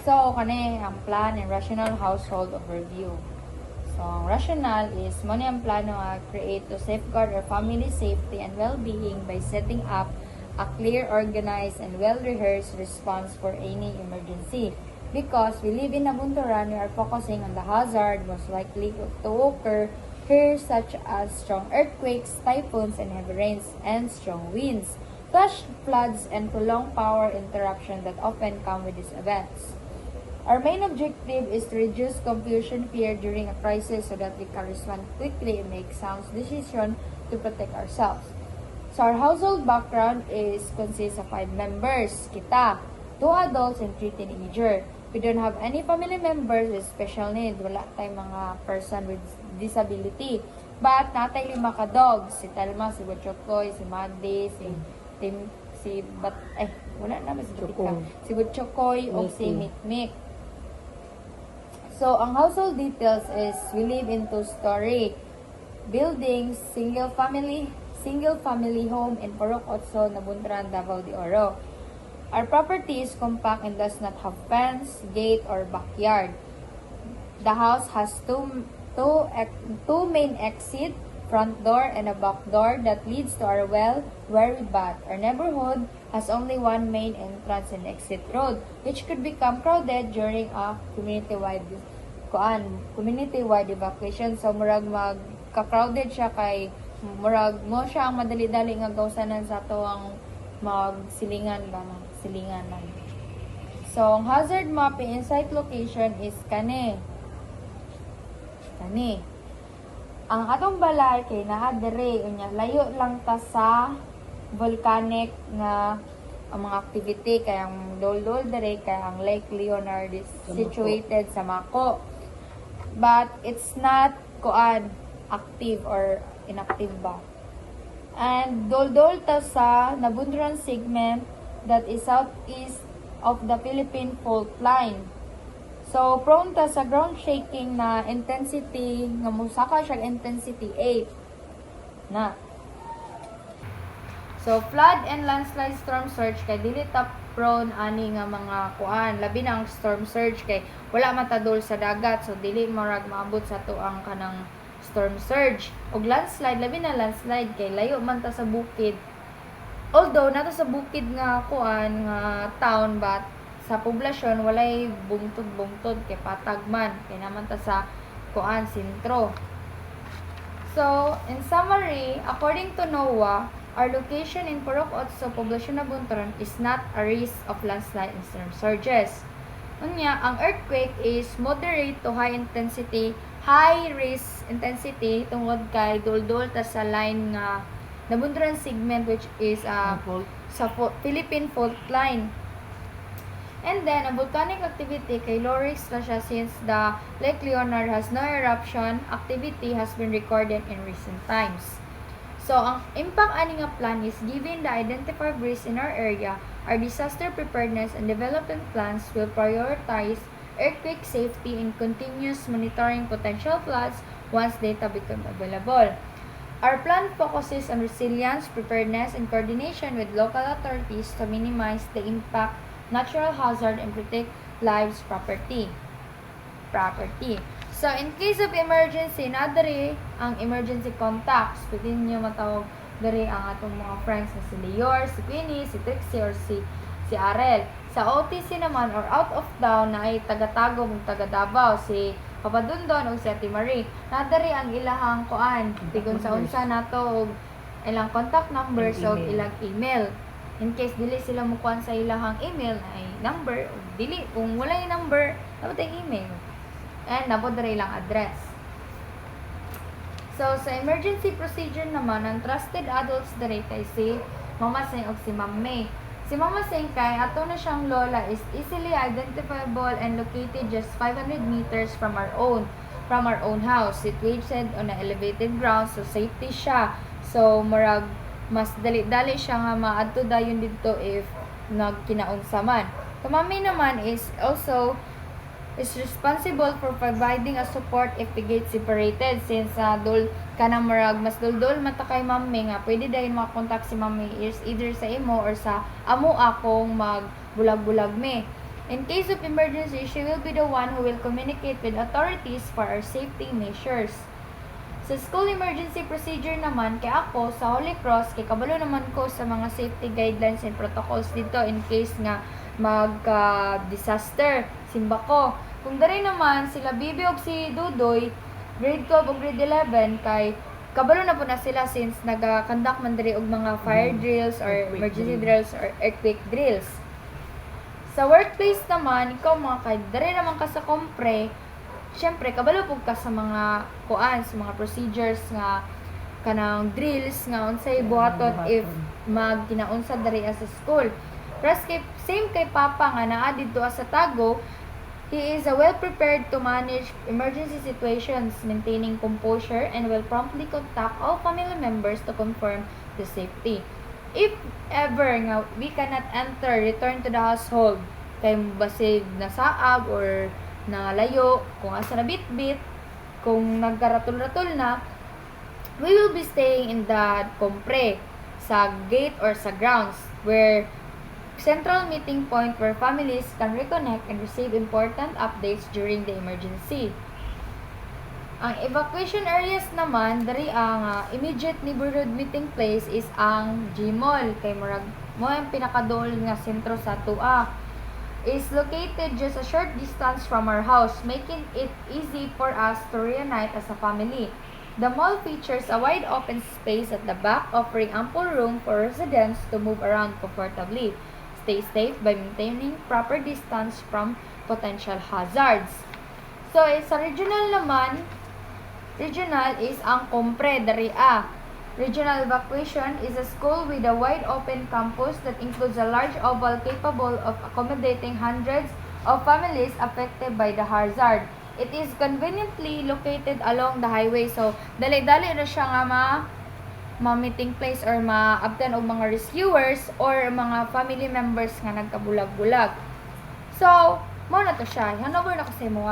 So, kani ang plan and rational household overview. So, ang rational is mo ni ang plano nga create to safeguard our family safety and well-being by setting up a clear, organized, and well-rehearsed response for any emergency. Because we live in a bunturan, we are focusing on the hazard most likely to occur here, such as strong earthquakes, typhoons, and heavy rains, and strong winds, flash floods, and prolonged power interruption that often come with these events. Our main objective is to reduce confusion, fear during a crisis so that we can respond quickly and make sound decisions to protect ourselves. So our household background consists of 5 members, kita, 2 adults and 3 teenagers. We don't have any family members with special need. Wala tayong mga person with disability. But natay 5 ka-dog. Si Telma, si Butchokoy, si Mandy, wala naman si Butika. Si Butchokoy o si Mikmik. So, ang household details is we live in 2-story buildings, single family home in Purok Otso, Nabunturan, Davao de Oro. Our property is compact and does not have fence, gate, or backyard. The house has two main exit, front door and a back door that leads to our well where we bath. Our neighborhood has only one main entrance and exit road, which could become crowded during a community-wide evacuation. So murag magka-crowded siya kay murag mo siya ang madali-dali nga gawsanan sa ato ang magsilingan lang. So ang hazard mapping insight location is kani. Ang atong balay kay naa dere unya layo lang ta sa volcanic nga ang mga activity kay ang Dol-Dol dere kay ang Lake Leonard is situated sa Mako. But it's not active or inactive ba. And Dol-Dol ta sa Nabunturan segment that is southeast of the Philippine fault line. So, prone ta sa ground shaking na intensity, nga musaka siya intensity 8. Na. So, flood and landslide storm surge kay dili ta prone ani nga mga labi na ang storm surge kay wala matadol sa dagat. So, dili marag maabot sa tuang kanang storm surge. Og landslide, labi na landslide kay layo man ta sa bukid. Although, nato sa bukid nga nga town, but sa poblasyon walay bungtod kay patag man kay naman ta sa sentro. So in summary, according to NOAA, our location in Purok Otso, poblasyon na Bunturan is not a risk of landslide and storm surges. Unya, ang earthquake is moderate to high risk intensity tungod kay Dol-Dol ta sa line nga Nabunturan segment, which is sa Philippine fault line. And then, ang volcanic activity kay low risk na siya since the Lake Leonard has no eruption activity has been recorded in recent times. So, ang impact ani nga plan is given the identified risks in our area, our disaster preparedness and development plans will prioritize earthquake safety and continuous monitoring potential floods once data become available. Our plan focuses on resilience, preparedness, and coordination with local authorities to minimize the impact natural hazard and protect lives property. So in case of emergency, na diri ang emergency contacts. Pwede niyo matawag diri ang atong mga friends na si Leor, si Queenie, si Trixie, or si Arel. Sa OTC naman or out of town na ay taga-Tagum ug taga-Davao, si Papa Dundon o si Ate Marie. Na diri ang ilahang tigon sa unsa nato og ilang contact numbers o ilang email. In case dili sila mukuan sa ilahang email na ay number o dili kung wala yung number dapat ay email and dapat diri ilang address. So sa emergency procedure naman ang trusted adults diri kay si Mama Seng o si Ma'am May. Si Mama Seng kay ato na siyang lola is easily identifiable and located just 500 meters from our own house, situated on an elevated ground, so safety siya. So murag mas dali-dali siya nga maadto dayon dito if nagkinaunsa man. Mami naman is responsible for providing a support if the gate separated since kanang murag mas dul-dul man ta kay mami nga pwede dayon makakontak si mami is either sa imo or sa amo akong magbulag-bulag me. In case of emergency, she will be the one who will communicate with authorities for our safety measures. Sa school emergency procedure naman, kay ako sa Holy Cross, kay kabalo naman ko sa mga safety guidelines and protocols dito in case nga magka-disaster. Simba ko. Kung dari naman, sila Bibi o si Dudoy, grade 12 o grade 11, kay kabalo na po na sila since nag-conduct man diri og mga fire drills or emergency drills or earthquake drills. Sa workplace naman, ikaw mga kay dari naman ka sa kompre, syempre kabalo pug ka sa mga kuan, sa mga procedures nga kanang drills nga unsay buhaton if magkinaunsa dari sa school. Plus kay same kay Papa nga naa didto sa Tago, he is well prepared to manage emergency situations, maintaining composure, and will promptly contact all family members to confirm the safety. If ever nga we cannot return to the household, kay basig nasaag or nalayo, kung asa na bit-bit, kung nagkaratul-ratul na, we will be staying in the compre, sa gate or sa grounds, where central meeting point where families can reconnect and receive important updates during the emergency. Ang evacuation areas naman, dari ang immediate neighborhood meeting place is ang Gmall. Kay murag mo ang pinakadool nga sentro sa Tua. Is located just a short distance from our house, making it easy for us to reunite as a family. The mall features a wide open space at the back, offering ample room for residents to move around comfortably. Stay safe by maintaining proper distance from potential hazards. So, sa regional naman, regional is ang Compre, dari A. Regional evacuation is a school with a wide open campus that includes a large oval capable of accommodating hundreds of families affected by the hazard. It is conveniently located along the highway, so dali-dali na siya nga ma-meeting place or ma-abtan og mga rescuers or mga family members nga nagkabulag-bulag. So, mo na to siya. Hanover na ko sa imo.